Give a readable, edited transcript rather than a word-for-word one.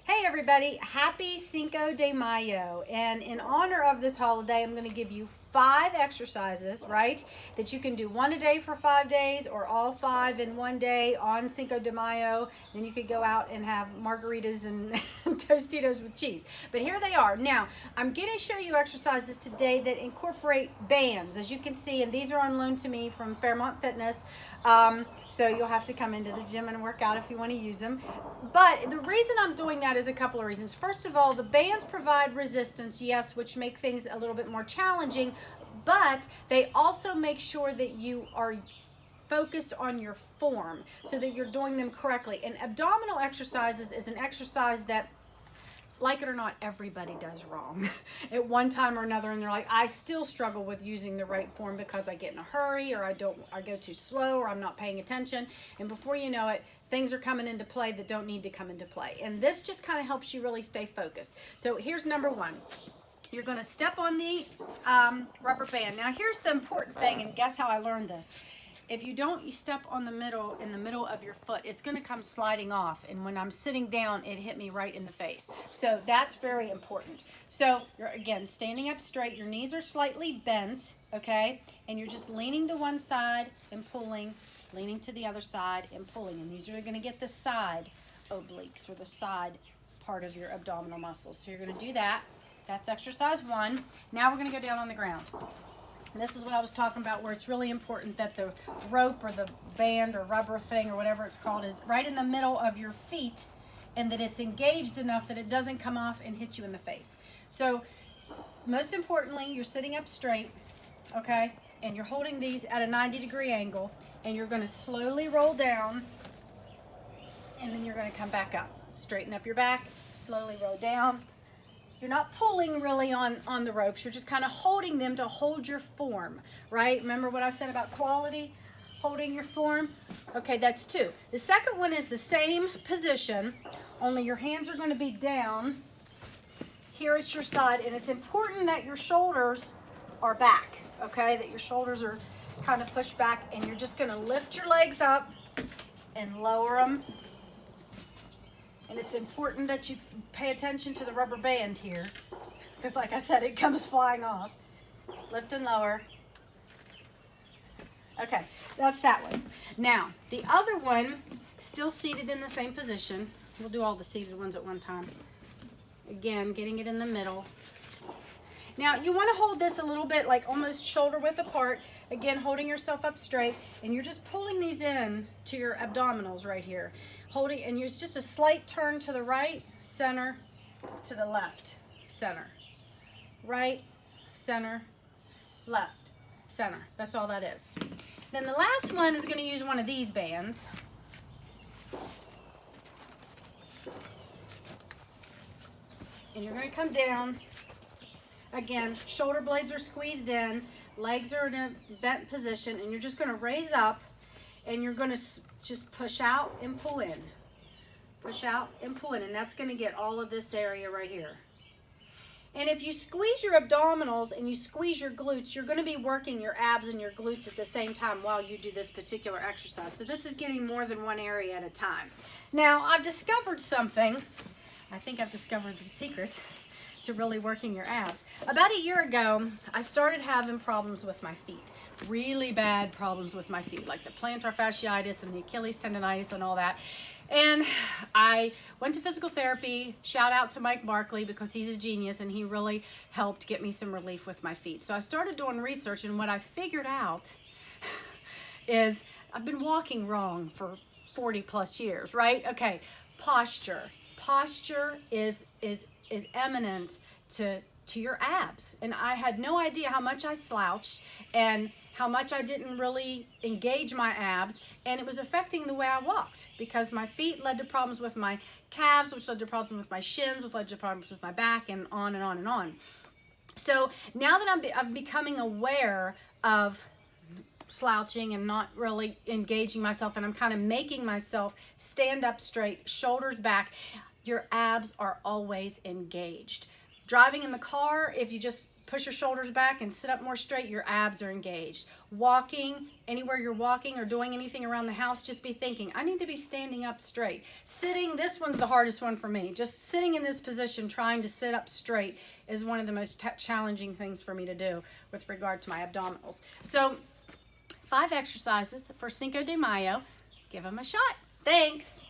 Hey everybody, happy Cinco de Mayo. And in honor of this holiday, I'm going to give you 5 exercises, right? That you can do one a day for 5 days or all 5 in one day on Cinco de Mayo. Then you could go out and have margaritas and Tostitos with cheese. But here they are. Now, I'm going to show you exercises today that incorporate bands, as you can see, and these are on loan to me from Fairmont Fitness. So you'll have to come into the gym and work out if you want to use them. But the reason I'm doing that is a couple of reasons. First of all, the bands provide resistance, yes, which make things a little bit more challenging, but they also make sure that you are focused on your form so that you're doing them correctly. And abdominal exercises is an exercise that, like it or not, everybody does wrong at one time or another, and they're like, I still struggle with using the right form because I get in a hurry, or I go too slow, or I'm not paying attention, and before you know it, things are coming into play that don't need to come into play. And this just kind of helps you really stay focused. So here's number one. You're going to step on the rubber band. Now here's the important thing, and guess how I learned this. If you don't, you step on the middle, in the middle of your foot, it's going to come sliding off. And when I'm sitting down, it hit me right in the face. So that's very important. So you're, again, standing up straight. Your knees are slightly bent, okay? And you're just leaning to one side and pulling, leaning to the other side and pulling. And these are going to get the side obliques, or the side part of your abdominal muscles. So you're going to do that. That's exercise one. Now we're going to go down on the ground. And this is what I was talking about, where it's really important that the rope or the band or rubber thing or whatever it's called is right in the middle of your feet, and that it's engaged enough that it doesn't come off and hit you in the face. So most importantly, you're sitting up straight, okay? And you're holding these at a 90-degree angle, and you're going to slowly roll down, and then you're going to come back up. Straighten up your back, slowly roll down. You're not pulling really on the ropes. You're just kind of holding them to hold your form, right? Remember what I said about quality? Holding your form? Okay, that's two. The second one is the same position, only your hands are going to be down here at your side, and it's important that your shoulders are back, okay? That your shoulders are kind of pushed back, and you're just going to lift your legs up and lower them. And it's important that you pay attention to the rubber band here, because like I said, it comes flying off. Lift and lower. Okay, that's that one. Now, the other one, still seated in the same position. We'll do all the seated ones at one time. Again, getting it in the middle. Now, you want to hold this a little bit like almost shoulder width apart. Again, holding yourself up straight, and you're just pulling these in to your abdominals right here. Holding, and it's just a slight turn to the right, center, to the left, center. Right, center, left, center. That's all that is. Then the last one is going to use one of these bands. And you're going to come down. Again, shoulder blades are squeezed in, legs are in a bent position, and you're just going to raise up, and you're going to just push out and pull in. Push out and pull in, and that's going to get all of this area right here. And if you squeeze your abdominals and you squeeze your glutes, you're going to be working your abs and your glutes at the same time while you do this particular exercise. So this is getting more than one area at a time. Now, I've discovered something. I think I've discovered the secret to really working your abs. About a year ago, I started having problems with my feet. Really bad problems with my feet, like the plantar fasciitis and the Achilles tendonitis and all that. And I went to physical therapy. Shout out to Mike Barkley, because he's a genius and he really helped get me some relief with my feet. So I started doing research, and what I figured out is I've been walking wrong for 40 plus years, right? Okay, posture. Posture is eminent to your abs, and I had no idea how much I slouched and how much I didn't really engage my abs, and it was affecting the way I walked, because my feet led to problems with my calves, which led to problems with my shins, which led to problems with my back, and on and on and on. So now that I'm becoming aware of slouching and not really engaging myself, and I'm kind of making myself stand up straight, shoulders back, your abs are always engaged. Driving in the car, if you just push your shoulders back and sit up more straight, your abs are engaged. Walking, anywhere you're walking or doing anything around the house, just be thinking, I need to be standing up straight. Sitting, this one's the hardest one for me. Just sitting in this position, trying to sit up straight is one of the most challenging things for me to do with regard to my abdominals. So 5 exercises for Cinco de Mayo. Give them a shot. Thanks.